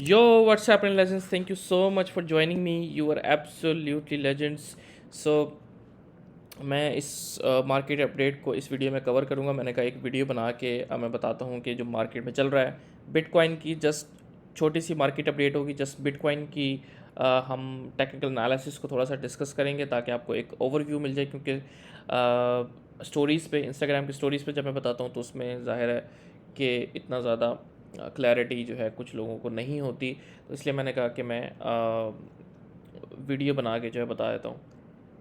Yo, what's happening, legends? Thank you so much for joining me. You are absolutely legends. So मैं इस market update को इस video में cover करूँगा। मैंने कहा एक वीडियो बना के मैं बताता हूँ कि जो मार्केट में चल रहा है बिटकॉइन की जस्ट छोटी सी मार्केट अपडेट होगी। जस्ट बिटकॉइन की हम टेक्निकल एनालिसिस को थोड़ा सा डिस्कस करेंगे ताकि आपको एक ओवरव्यू मिल जाए, क्योंकि स्टोरीज़ पे, इंस्टाग्राम की स्टोरीज़ पे जब मैं बताता हूँ तो उसमें ज़ाहिर है कि इतना ज़्यादा क्लैरिटी जो है कुछ लोगों को नहीं होती। तो इसलिए मैंने कहा कि मैं वीडियो बना के जो है बता देता हूँ।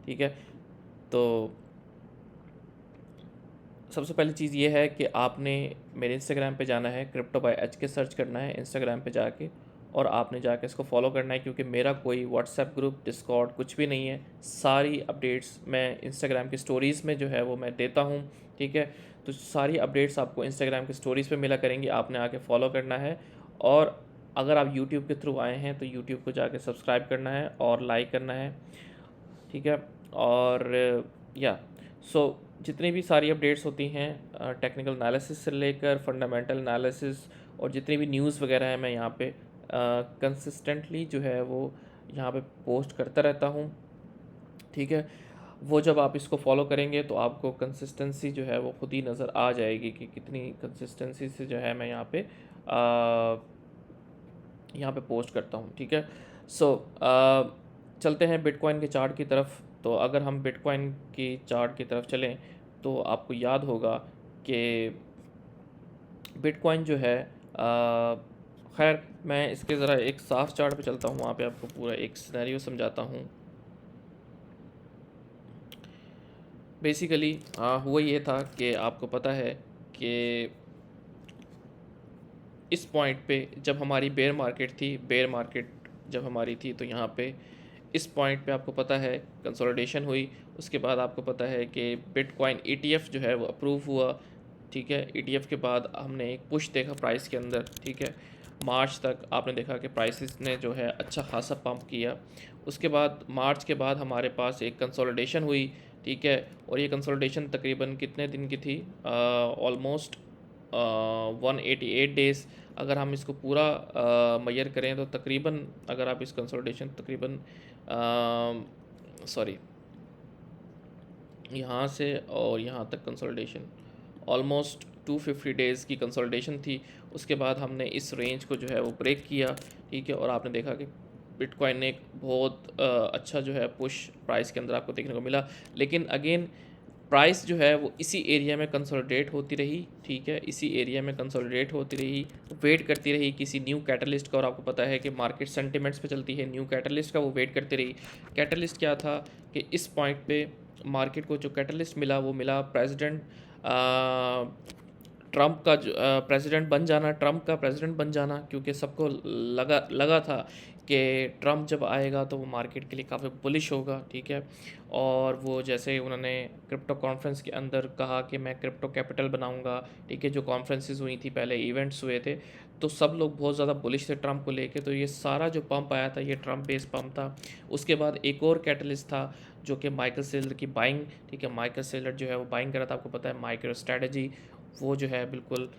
ठीक है, तो सबसे पहली चीज़ ये है कि आपने मेरे इंस्टाग्राम पे जाना है, क्रिप्टो बाय एच के सर्च करना है इंस्टाग्राम पे जाके, और आपने जाके इसको फॉलो करना है, क्योंकि मेरा कोई व्हाट्सएप ग्रुप, डिस्कॉर्ड कुछ भी नहीं है। सारी अपडेट्स मैं इंस्टाग्राम की स्टोरीज़ में जो है वो मैं देता हूँ। ठीक है, तो सारी अपडेट्स आपको इंस्टाग्राम की स्टोरीज़ पे मिला करेंगी, आपने आके फॉलो करना है। और अगर आप यूट्यूब के थ्रू आए हैं तो यूट्यूब को जाके सब्सक्राइब करना है और लाइक करना है। ठीक है, और या सो जितनी भी सारी अपडेट्स होती हैं टेक्निकल एनालिसिस से लेकर फंडामेंटल एनालिसिस, और जितनी भी न्यूज़ वगैरह है मैं यहाँ पे कंसिस्टेंटली जो है वो यहाँ पे पोस्ट करता रहता हूँ। ठीक है, वो जब आप इसको फॉलो करेंगे तो आपको कंसिस्टेंसी जो है वो खुद ही नज़र आ जाएगी कि कितनी कंसिस्टेंसी से जो है मैं यहाँ पे पोस्ट करता हूँ। ठीक है, सो चलते हैं बिटकॉइन के चार्ट की तरफ। तो अगर हम बिटकॉइन की चार्ट की तरफ चलें तो आपको याद होगा कि बिटकॉइन जो है खैर मैं इसके ज़रा एक साफ चार्ट पे चलता हूँ, वहाँ पे आपको पूरा एक सिनेरियो समझाता हूँ। बेसिकली हुआ ये था कि आपको पता है कि इस पॉइंट पे जब हमारी बेयर मार्केट थी, बेयर मार्केट जब हमारी थी तो यहाँ पे इस पॉइंट पे आपको पता है कंसोलिडेशन हुई। उसके बाद आपको पता है कि बिटकॉइन ईटीएफ जो है वो अप्रूव हुआ। ठीक है, ईटीएफ के बाद हमने एक पुश देखा प्राइस के अंदर। ठीक है, मार्च तक आपने देखा कि प्राइसेस ने जो है अच्छा खासा पंप किया। उसके बाद मार्च के बाद हमारे पास एक कंसोलिडेशन हुई। ठीक है, और ये कंसोलिडेशन तकरीबन कितने दिन की थी? Almost 188 days. अगर हम इसको पूरा मेजर करें तो तकरीबन, अगर आप इस कंसोलिडेशन तकरीबन सॉरी यहाँ से और यहाँ तक कंसोलिडेशन ऑलमोस्ट 250 डेज़ की कंसोलिडेशन थी। उसके बाद हमने इस रेंज को जो है वो ब्रेक किया। ठीक है, और आपने देखा कि बिटकॉइन ने एक बहुत अच्छा जो है पुश प्राइस के अंदर आपको देखने को मिला। लेकिन अगेन प्राइस जो है वो इसी एरिया में कंसोलिडेट होती रही। ठीक है, इसी एरिया में कंसोलिडेट होती रही, वेट करती रही किसी न्यू कैटलिस्ट का। और आपको पता है कि मार्केट सेंटिमेंट्स पे चलती है, न्यू कैटलिस्ट का वो वेट करती रही। कैटलिस्ट क्या था कि इस पॉइंट पे मार्केट को जो कैटलिस्ट मिला वो मिला प्रेसिडेंट ट्रंप का जो प्रेसिडेंट बन जाना, ट्रंप का प्रेसिडेंट बन जाना। क्योंकि सबको लगा लगा था कि ट्रंप जब आएगा तो वो मार्केट के लिए काफ़ी बुलिश होगा। ठीक है, और वो जैसे उन्होंने क्रिप्टो कॉन्फ्रेंस के अंदर कहा कि मैं क्रिप्टो कैपिटल बनाऊंगा। ठीक है, जो कॉन्फ्रेंसेस हुई थी पहले, इवेंट्स हुए थे, तो सब लोग बहुत ज़्यादा बुलिश थे ट्रंप को लेके। तो ये सारा जो पंप आया था ये ट्रंप बेस्ड पंप था। उसके बाद एक और कैटलिस्ट था जो कि माइकल सेलर की बाइंग। ठीक है, माइकल सेलर जो है वो बाइंग करा था, आपको पता है माइक्रो स्ट्रेटजी, वो जो है बिल्कुल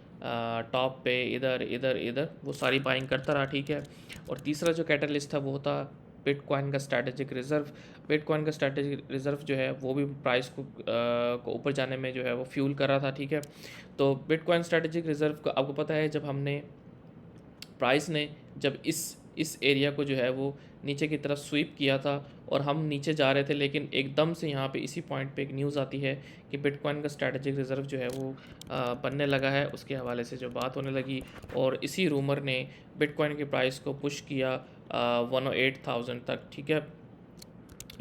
टॉप पे इधर इधर इधर वो सारी बाइंग करता रहा। ठीक है, और तीसरा जो कैटलिस्ट था वो था बिटकॉइन का स्ट्रैटेजिक रिज़र्व। बिटकॉइन का स्ट्रैटेजिक रिज़र्व जो है वो भी प्राइस को ऊपर जाने में जो है वो फ्यूल कर रहा था। ठीक है, तो बिटकॉइन स्ट्रैटेजिक रिज़र्व का आपको पता है जब हमने प्राइस ने जब इस एरिया को जो है वो नीचे की तरफ स्वीप किया था और हम नीचे जा रहे थे, लेकिन एकदम से यहाँ पे इसी पॉइंट पे एक न्यूज़ आती है कि बिटकॉइन का स्ट्रैटेजिक रिज़र्व जो है वो बनने लगा है। उसके हवाले से जो बात होने लगी, और इसी रूमर ने बिटकॉइन के प्राइस को पुश किया 108,000 तक। ठीक है,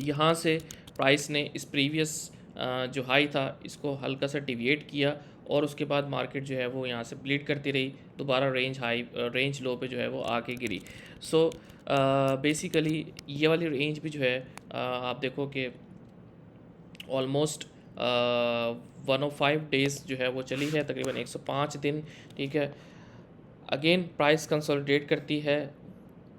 यहाँ से प्राइस ने इस प्रीवियस जो हाई था इसको हल्का सा डिविएट किया, और उसके बाद मार्केट जो है वो यहाँ से ब्लीड करती रही, दोबारा रेंज लो पे जो है वो आके गिरी। सो बेसिकली ये वाली रेंज भी जो है आप देखो कि ऑलमोस्ट 105 डेज़ जो है वो चली है, तकरीबन 105 दिन। ठीक है, अगेन प्राइस कंसोलिडेट करती है।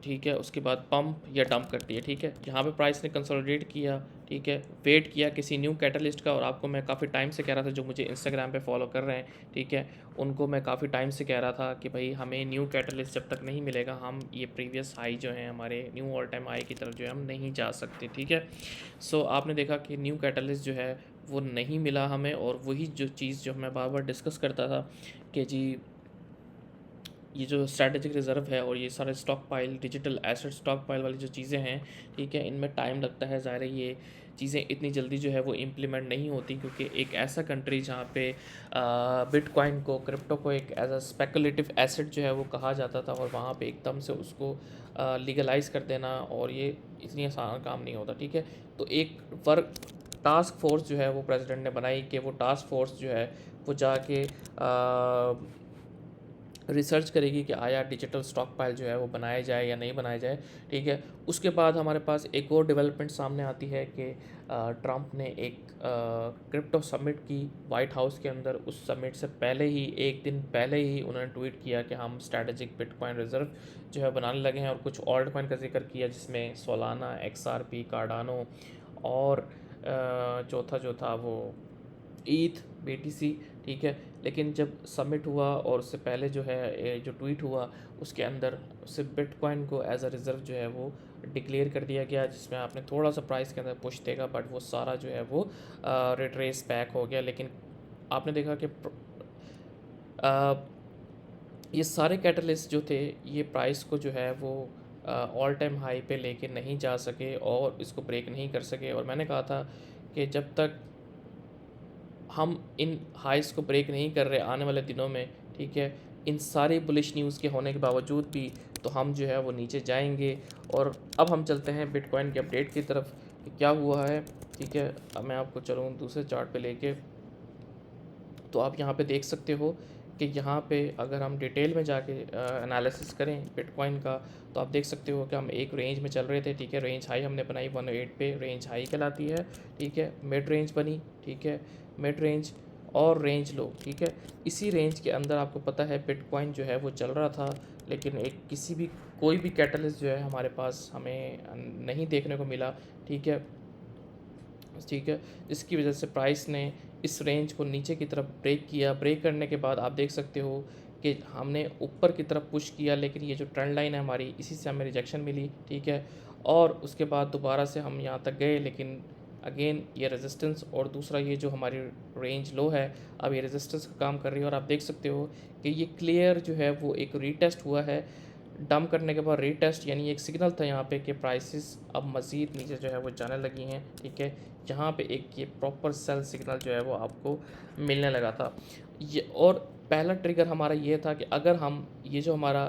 ठीक है, उसके बाद पंप या डंप करती है। ठीक है, यहाँ पे प्राइस ने कंसोलिडेट किया, ठीक है, वेट किया किसी न्यू कैटलिस्ट का, और आपको मैं काफ़ी टाइम से कह रहा था, जो मुझे इंस्टाग्राम पे फॉलो कर रहे हैं, ठीक है, उनको मैं काफ़ी टाइम से कह रहा था कि भाई हमें न्यू कैटलिस्ट जब तक नहीं मिलेगा, हम ये प्रीवियस हाई जो है हमारे न्यू ऑल टाइम हाई की तरफ जो है हम नहीं जा सकते, ठीक है। सो आपने देखा कि न्यू कैटलिस्ट जो है वो नहीं मिला हमें, और वही जो चीज़ जो मैं बार बार डिस्कस करता था कि जी ये जो स्ट्रैटेजिक रिज़र्व है और ये सारे stock pile, digital asset stock pile वाली जो चीज़ें हैं, ठीक है, इनमें टाइम लगता है। ज़ाहिर है ये चीज़ें इतनी जल्दी जो है वो इम्प्लीमेंट नहीं होती, क्योंकि एक ऐसा कंट्री जहाँ पे बिटकॉइन को, क्रिप्टो को एक एज अ स्पेकुलेटिव एसेट जो है वो कहा जाता था, और वहाँ पे एकदम से उसको लीगलाइज कर देना, और ये इतनी आसान काम नहीं होता, ठीक है। तो एक वर्क टास्क फोर्स जो है वो प्रेसिडेंट ने बनाई कि वो टास्क फोर्स जो है वो जाके रिसर्च करेगी कि आया डिजिटल स्टॉक पाइल जो है वो बनाया जाए या नहीं बनाया जाए, ठीक है। उसके बाद हमारे पास एक और डेवलपमेंट सामने आती है कि ट्रंप ने एक क्रिप्टो समिट की वाइट हाउस के अंदर। उस समिट से पहले ही, एक दिन पहले ही उन्होंने ट्वीट किया कि हम स्ट्रैटेजिक बिटकॉइन रिजर्व जो है बनाने लगे हैं, और कुछ ऑल्ट कॉइन का जिक्र किया जिसमें सोलाना, XRP, कार्डानो, और चौथा जो था वो ईथ, BTC, ठीक है। लेकिन जब समिट हुआ और उससे पहले जो है जो ट्वीट हुआ, उसके अंदर सिर्फ बिटकॉइन को एज अ रिज़र्व जो है वो डिक्लेयर कर दिया गया, जिसमें आपने थोड़ा सा प्राइस के अंदर पुश देगा, बट वो सारा जो है वो रिट्रेस बैक हो गया। लेकिन आपने देखा कि ये सारे कैटलिस्ट जो थे, ये प्राइस को जो है वो ऑल टाइम हाई पे लेके नहीं जा सके और इसको ब्रेक नहीं कर सके। और मैंने कहा था कि जब तक हम इन हाइस को ब्रेक नहीं कर रहे आने वाले दिनों में, ठीक है, इन सारी बुलिश न्यूज़ के होने के बावजूद भी, तो हम जो है वो नीचे जाएंगे। और अब हम चलते हैं बिटकॉइन के अपडेट की तरफ कि क्या हुआ है, ठीक है। अब मैं आपको चलूँ दूसरे चार्ट पे लेके, तो आप यहाँ पे देख सकते हो कि यहाँ पे अगर हम डिटेल में जाके एनालिसिस करें बिटकॉइन का, तो आप देख सकते हो कि हम एक रेंज में चल रहे थे, ठीक है। रेंज हाई हमने बनाई 108 पे, रेंज हाई कहलाती है, ठीक है। मिड रेंज बनी, ठीक है, मिड रेंज और रेंज लो, ठीक है। इसी रेंज के अंदर आपको पता है बिटकॉइन जो है वो चल रहा था, लेकिन एक किसी भी कोई भी कैटलिस्ट जो है हमारे पास हमें नहीं देखने को मिला, ठीक है, ठीक है। जिसकी वजह से प्राइस ने इस रेंज को नीचे की तरफ ब्रेक किया। ब्रेक करने के बाद आप देख सकते हो कि हमने ऊपर की तरफ पुश किया, लेकिन ये जो ट्रेंड लाइन है हमारी, इसी से हमें रिजेक्शन मिली, ठीक है। और उसके बाद दोबारा से हम यहाँ तक गए, लेकिन अगेन ये रेजिस्टेंस, और दूसरा ये जो हमारी रेंज लो है, अब ये रेजिस्टेंस का काम कर रही है। और आप देख सकते हो कि ये क्लियर जो है वो एक रीटेस्ट हुआ है। डंप करने के बाद रीटेस्ट, यानी एक सिग्नल था यहाँ पे कि प्राइसेस अब मज़ीद नीचे जो है वो जाने लगी हैं, ठीक है। यहाँ पे एक ये प्रॉपर सेल सिग्नल जो है वो आपको मिलने लगा था। ये और पहला ट्रिगर हमारा ये था कि अगर हम ये जो हमारा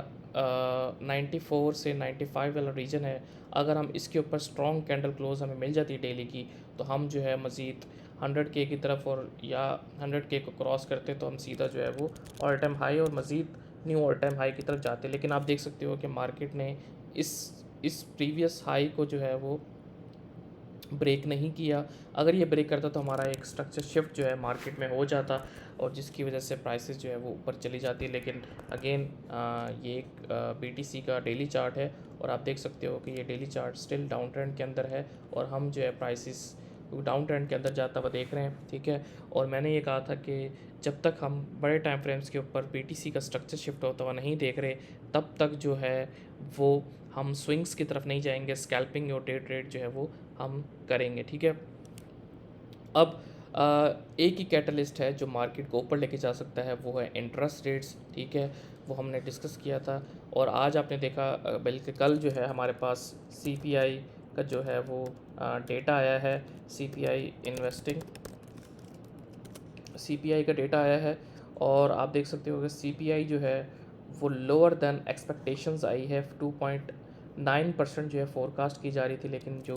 94 से 95 वाला रीजन है, अगर हम इसके ऊपर स्ट्रॉन्ग कैंडल क्लोज हमें मिल जाती है डेली की, तो हम जो है मज़ीद 100K की तरफ, और या 100K को क्रॉस करते तो हम सीधा जो है वो ऑल टाइम हाई और मज़ीद न्यू ऑल टाइम हाई की तरफ जाते। लेकिन आप देख सकते हो कि मार्केट ने इस प्रीवियस हाई को जो है वो ब्रेक नहीं किया। अगर ये ब्रेक करता तो हमारा एक स्ट्रक्चर शिफ्ट जो है मार्केट में हो जाता, और जिसकी वजह से प्राइसेस जो है वो ऊपर चली जाती। लेकिन अगेन ये एक BTC का डेली चार्ट है, और आप देख सकते हो कि ये daily chart still down trend के अंदर है, और हम जो है प्राइसेस डाउन ट्रेंड के अंदर जाता हुआ देख रहे हैं, ठीक है। और मैंने ये कहा था कि जब तक हम बड़े टाइम फ्रेम्स के ऊपर BTC का स्ट्रक्चर शिफ्ट होता हुआ नहीं देख रहे, तब तक जो है वो हम स्विंग्स की तरफ नहीं जाएंगे। स्कैल्पिंग और डे ट्रेड जो है वो हम करेंगे, ठीक है। अब एक ही कैटलिस्ट है जो मार्केट को ऊपर लेके जा सकता है, वो है इंटरेस्ट रेट्स, ठीक है। वो हमने डिस्कस किया था, और आज आपने देखा बल्कि कल जो है हमारे पास CPI का जो है वो डेटा आया है। CPI इन्वेस्टिंग, CPI का डेटा आया है, और आप देख सकते हो कि CPI जो है वो लोअर देन एक्सपेक्टेशंस आई है। 2.9% जो है फोरकास्ट की जा रही थी, लेकिन जो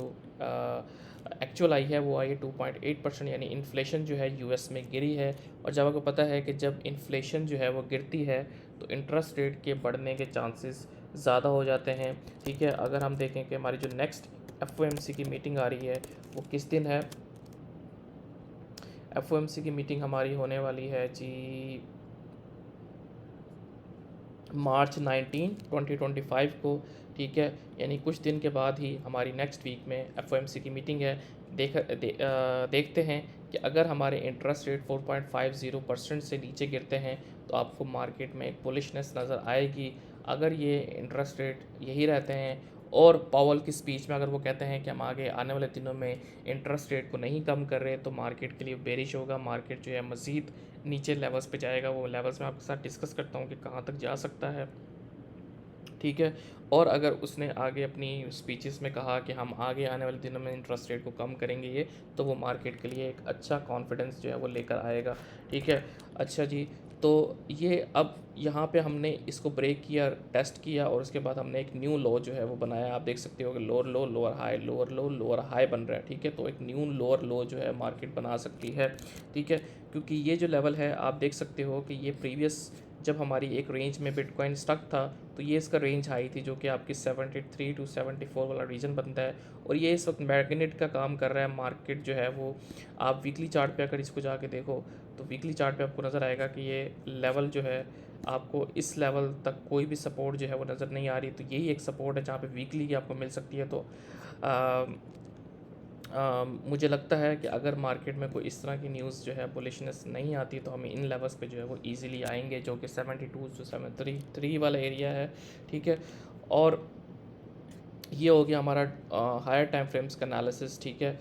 एक्चुअल आई है वो आई है 2.8%, यानी इन्फ्लेशन जो है US में गिरी है। और जब आपको पता है कि जब इन्फ्लेशन जो है वो गिरती है, तो इंटरेस्ट रेट के बढ़ने के चांसेस ज़्यादा हो जाते हैं, ठीक है। अगर हम देखें कि हमारी जो नेक्स्ट FOMC की मीटिंग आ रही है वो किस दिन है, FOMC की मीटिंग हमारी होने वाली है जी मार्च 19 2025 को, ठीक है, यानी कुछ दिन के बाद ही हमारी नेक्स्ट वीक में एफओएमसी की मीटिंग है। देखते हैं कि अगर हमारे इंटरेस्ट रेट 4.50% से नीचे गिरते हैं तो आपको मार्केट में एक बुलिशनेस नज़र आएगी। अगर ये इंटरेस्ट रेट यही रहते हैं और पावल की स्पीच में अगर वो कहते हैं कि हम आगे आने वाले दिनों में इंटरेस्ट रेट को नहीं कम कर रहे, तो मार्केट के लिए बेरिश होगा। मार्केट जो है मज़ीद नीचे लेवल्स पे जाएगा। वो लेवल्स मैं आपके साथ डिस्कस करता हूँ कि कहाँ तक जा सकता है, ठीक है। और अगर उसने आगे अपनी स्पीचेस में कहा कि हम आगे आने वाले दिनों में इंटरेस्ट रेट को कम करेंगे ये, तो वो मार्केट के लिए एक अच्छा कॉन्फिडेंस जो है वो लेकर आएगा, ठीक है। अच्छा जी, तो ये अब यहाँ पे हमने इसको ब्रेक किया, टेस्ट किया, और उसके बाद हमने एक न्यू लो जो है वो बनाया। आप देख सकते हो कि लोअर लो, लोअर हाई, लोअर लो, लोअर हाई बन रहा है, ठीक है। तो एक न्यू लोअर लो जो है मार्केट बना सकती है, ठीक है, क्योंकि ये जो लेवल है आप देख सकते हो कि ये प्रीवियस जब हमारी एक रेंज में बिटकॉइन स्टक था तो ये इसका रेंज हाई थी, जो कि आपकी 73 टू 74 वाला रीजन बनता है, और ये इस वक्त मैग्नेट का काम कर रहा है। मार्केट जो है वो, आप वीकली चार्ट पे अगर इसको जाके देखो तो वीकली चार्ट पे आपको नज़र आएगा कि ये लेवल जो है आपको इस लेवल तक कोई भी सपोर्ट जो है वो नज़र नहीं आ रही। तो यही एक सपोर्ट है जहाँ पे वीकली की आपको मिल सकती है। तो मुझे लगता है कि अगर मार्केट में कोई इस तरह की न्यूज़ जो है बुलिशनेस नहीं आती तो हमें इन लेवल्स पे जो है वो इजीली आएंगे, जो कि 72 से 73 वाला एरिया है, ठीक है। और ये हो गया हमारा हायर टाइम फ्रेम्स का एनालिसिस, ठीक है।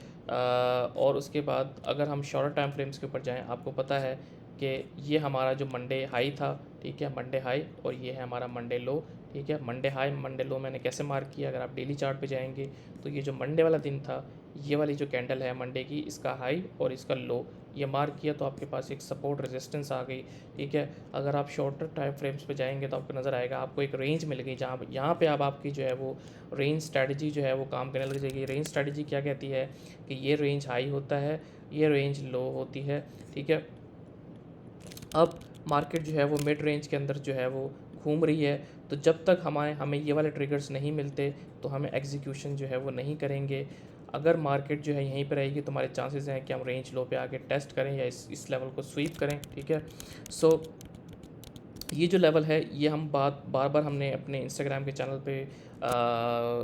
और उसके बाद अगर हम शॉर्टर टाइम फ्रेम्स के ऊपर जाएं, आपको पता है कि ये हमारा जो मंडे हाई था, ठीक है, मंडे हाई, और ये है हमारा मंडे लो, ठीक है। मंडे हाई मंडे लो मैंने कैसे मार्क किया, अगर आप डेली चार्ट पे जाएंगे तो ये जो मंडे वाला दिन था, ये वाली जो कैंडल है मंडे की, इसका हाई और इसका लो ये मार्क किया, तो आपके पास एक सपोर्ट रेजिस्टेंस आ गई, ठीक है। अगर आप शॉर्टर टाइम फ्रेम्स पे जाएंगे तो आपको नज़र आएगा आपको एक रेंज मिल गई, जहाँ यहाँ पे अब आपकी जो है वो रेंज स्ट्रैटेजी जो है वो काम करने लग जाएगी। रेंज स्ट्रैटेजी क्या कहती है कि ये रेंज हाई होता है, ये रेंज लो होती है, ठीक है। अब मार्केट जो है वो मिड रेंज के अंदर जो है वो घूम रही है, तो जब तक हमें ये वाले ट्रिगर्स नहीं मिलते तो हमें एग्जीक्यूशन जो है वो नहीं करेंगे। अगर मार्केट जो है यहीं पर रहेगी तो हमारे चांसेस हैं कि हम रेंज लो पे आके टेस्ट करें या इस लेवल को स्वीप करें, ठीक है। सो ये जो लेवल है ये हम बार बार हमने अपने इंस्टाग्राम के चैनल पे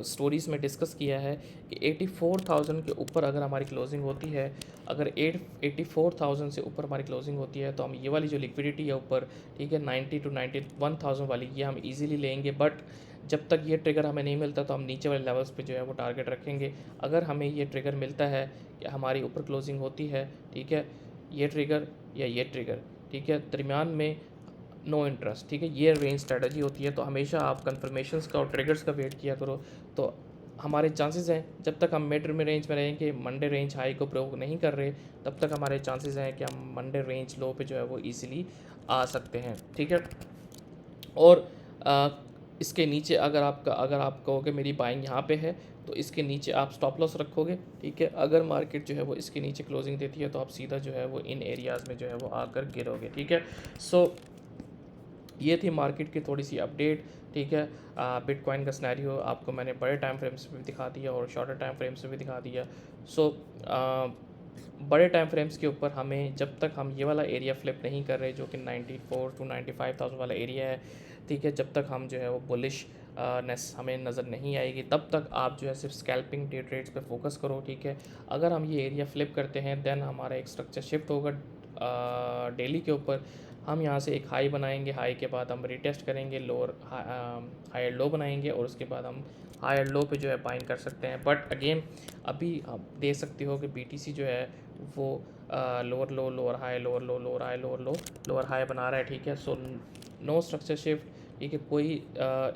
स्टोरीज़ में डिस्कस किया है कि 84,000 के ऊपर अगर हमारी क्लोजिंग होती है, अगर 84,000 से ऊपर हमारी क्लोजिंग होती है तो हम ये वाली जो लिक्विडिटी है ऊपर, ठीक है, 90 टू 91,000 वाली, ये हम इजीली लेंगे। बट जब तक ये ट्रिगर हमें नहीं मिलता तो हम नीचे वाले लेवल्स पे जो है वो टारगेट रखेंगे। अगर हमें ये ट्रिगर मिलता है कि हमारी ऊपर क्लोजिंग होती है, ठीक है, ये ट्रिगर या ये ट्रिगर, ठीक है, दरमियान में नो इंटरेस्ट, ठीक है, ये रेंज स्ट्रेटजी होती है। तो हमेशा आप कन्फर्मेशंस का और ट्रिगर्स का वेट किया करो। तो हमारे चांसेस हैं जब तक हम मिड में रेंज में रहेंगे, मंडे रेंज हाई को प्रयोग नहीं कर रहे, तब तक हमारे चांसेस हैं कि हम मंडे रेंज लो पे जो है वो इजीली आ सकते हैं, ठीक है। और इसके नीचे अगर आप कहोगे मेरी बाइंग यहाँ पे है तो इसके नीचे आप स्टॉप लॉस रखोगे, ठीक है। अगर मार्केट जो है वो इसके नीचे क्लोजिंग देती है तो आप सीधा जो है वो इन एरियाज़ में जो है वो आकर गिरोगे, ठीक है। सो ये थी मार्केट की थोड़ी सी अपडेट, ठीक है। बिटकॉइन का सिनेरियो आपको मैंने बड़े टाइम फ्रेम्स पे भी दिखा दिया और शॉर्टर टाइम फ्रेम्स पे भी दिखा दिया। सो बड़े टाइम फ्रेम्स के ऊपर हमें जब तक हम ये वाला एरिया फ्लिप नहीं कर रहे, जो कि 94 टू 95,000 वाला एरिया है, ठीक है, जब तक हम जो है वो बुलिश नेस हमें नज़र नहीं आएगी, तब तक आप जो है सिर्फ स्कैल्पिंग डे ट्रेड्स पे फोकस करो, ठीक है। अगर हम ये एरिया फ्लिप करते हैं देन हमारा एक स्ट्रक्चर शिफ्ट होगा डेली के ऊपर। हम यहाँ से एक हाई बनाएंगे, हाई के बाद हम रिटेस्ट करेंगे, लोअर हायर लो बनाएंगे, और उसके बाद हम हायर लो पे जो है बाइंग कर सकते हैं। बट अगेन अभी आप देख सकते हो कि बीटीसी जो है वो लोअर लो, लोअर हाई, लोअर लो, लोअर हाई, लोअर लो, लोअर हाई बना रहा है, ठीक है। सो नो स्ट्रक्चर शिफ्ट, ठीक है। कोई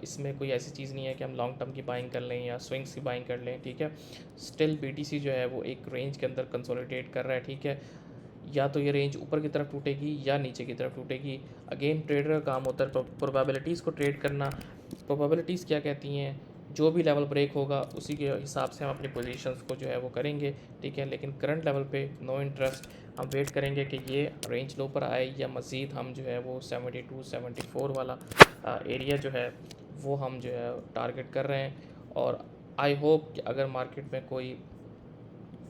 इसमें कोई ऐसी चीज़ नहीं है कि हम लॉन्ग टर्म की बाइंग कर लें या स्विंग्स की बाइंग कर लें, ठीक है। स्टिल बीटीसी जो है वो एक रेंज के अंदर कंसोलिडेट कर रहा है, ठीक है। या तो ये रेंज ऊपर की तरफ टूटेगी या नीचे की तरफ टूटेगी। अगेन ट्रेडर का काम होता है प्रोबेबिलिटीज़ को ट्रेड करना। प्रोबेबिलिटीज़ क्या कहती हैं, जो भी लेवल ब्रेक होगा उसी के हिसाब से हम अपनी पोजीशंस को जो है वो करेंगे, ठीक है। लेकिन करंट लेवल पे नो इंटरेस्ट, हम वेट करेंगे कि ये रेंज लो पर आए या मज़ीद हम जो है वो 72 74 वाला एरिया जो है वो हम जो है टारगेट कर रहे हैं। और आई होप कि अगर मार्केट में कोई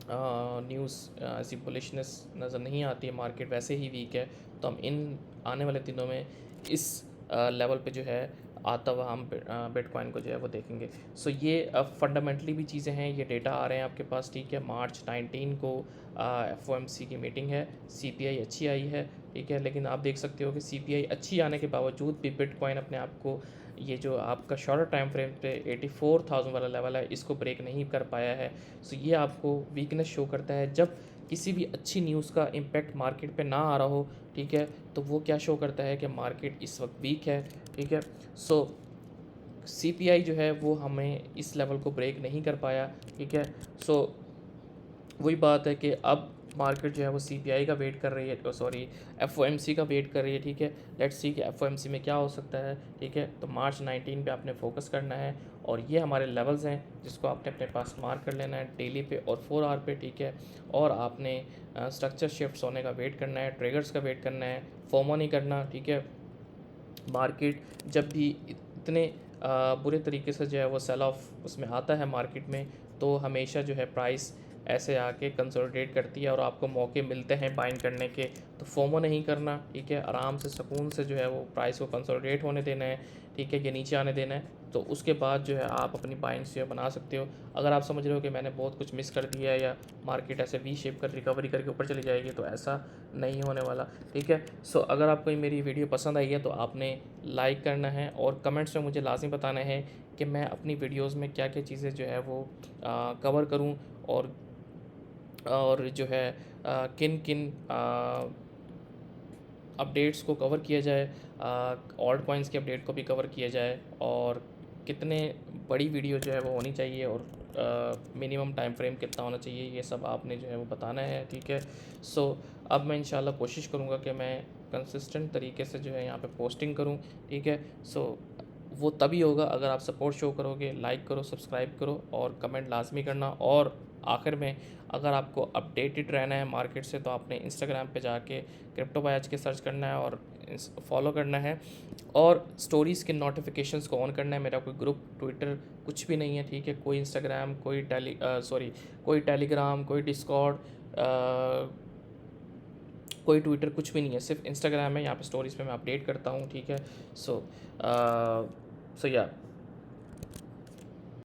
न्यूज़ ऐसी बुलिशनेस नज़र नहीं आती है, मार्केट वैसे ही वीक है, तो हम इन आने वाले दिनों में इस लेवल पे जो है आता हुआ हम बिटकॉइन को जो है वो देखेंगे। सो ये फंडामेंटली भी चीज़ें हैं, ये डेटा आ रहे हैं आपके पास, ठीक है। मार्च 19 को एफओएमसी की मीटिंग है, सीपीआई अच्छी आई है, ठीक है। लेकिन आप देख सकते हो कि सीपीआई अच्छी आने के बावजूद भी बिटकॉइन अपने आप को, ये जो आपका शॉर्टर टाइम फ्रेम पे 84,000 वाला लेवल है, इसको ब्रेक नहीं कर पाया है। सो ये आपको वीकनेस शो करता है। जब किसी भी अच्छी न्यूज़ का इम्पैक्ट मार्केट पे ना आ रहा हो, ठीक है, तो वो क्या शो करता है कि मार्केट इस वक्त वीक है, ठीक है। सो सीपीआई जो है वो हमें इस लेवल को ब्रेक नहीं कर पाया, ठीक है। सो वही बात है कि अब मार्केट जो है वो सीपीआई का वेट कर रही है, सॉरी एफओएमसी का वेट कर रही है, ठीक है। लेट्स सी कि एफओएमसी में क्या हो सकता है, ठीक है। तो मार्च 19 पे आपने फोकस करना है, और ये हमारे लेवल्स हैं जिसको आपने अपने पास मार्क कर लेना है डेली पे और 4 आवर पे, ठीक है। और आपने स्ट्रक्चर शिफ्ट्स होने का वेट करना है, ट्रिगर्स का वेट करना है, फोमो नहीं करना, ठीक है। मार्केट जब भी इतने बुरे तरीके से जो है वो सेल ऑफ उसमें आता है मार्केट में, तो हमेशा जो है प्राइस ऐसे आके कंसोलिडेट करती है और आपको मौके मिलते हैं बाइंग करने के। तो फोमो नहीं करना, ठीक है। आराम से सुकून से जो है वो प्राइस को कंसोलिडेट होने देना है, ठीक है, ये नीचे आने देना है। तो उसके बाद जो है आप अपनी बाइंग्स जो है बना सकते हो। अगर आप समझ रहे हो कि मैंने बहुत कुछ मिस कर दिया है या मार्केट ऐसे वी शेप कर रिकवरी करके ऊपर चली जाएगी, तो ऐसा नहीं होने वाला, ठीक है। सो अगर आपको ये मेरी वीडियो पसंद आई है तो आपने लाइक करना है और कमेंट्स में मुझे लाजमी बताना है कि मैं अपनी वीडियोज़ में क्या क्या चीज़ें जो है वो कवर करूँ, और जो है किन किन अपडेट्स को कवर किया जाए, ऑल्ट कॉइन्स के अपडेट को भी कवर किया जाए, और कितने बड़ी वीडियो जो है वो होनी चाहिए, और मिनिमम टाइम फ्रेम कितना होना चाहिए, ये सब आपने जो है वो बताना है, ठीक है। सो अब मैं इंशाल्लाह कोशिश करूँगा कि मैं कंसिस्टेंट तरीके से जो है यहाँ पे पोस्टिंग करूँ, ठीक है। सो वो तभी होगा अगर आप सपोर्ट शो करोगे, लाइक करो, सब्सक्राइब करो और कमेंट लाजमी करना। और आखिर में, अगर आपको अपडेटेड रहना है मार्केट से, तो आपने इंस्टाग्राम पे जाके क्रिप्टो बाय के सर्च करना है और फॉलो करना है, और स्टोरीज़ के नोटिफिकेशंस को ऑन करना है। मेरा कोई ग्रुप, ट्विटर कुछ भी नहीं है, ठीक है। कोई इंस्टाग्राम, कोई टेलीग्राम, कोई डिस्कॉर्ड, कोई ट्विटर, कुछ भी नहीं है, सिर्फ इंस्टाग्राम है। यहाँ पे स्टोरीज़ पे मैं अपडेट करता हूँ, ठीक है। सो या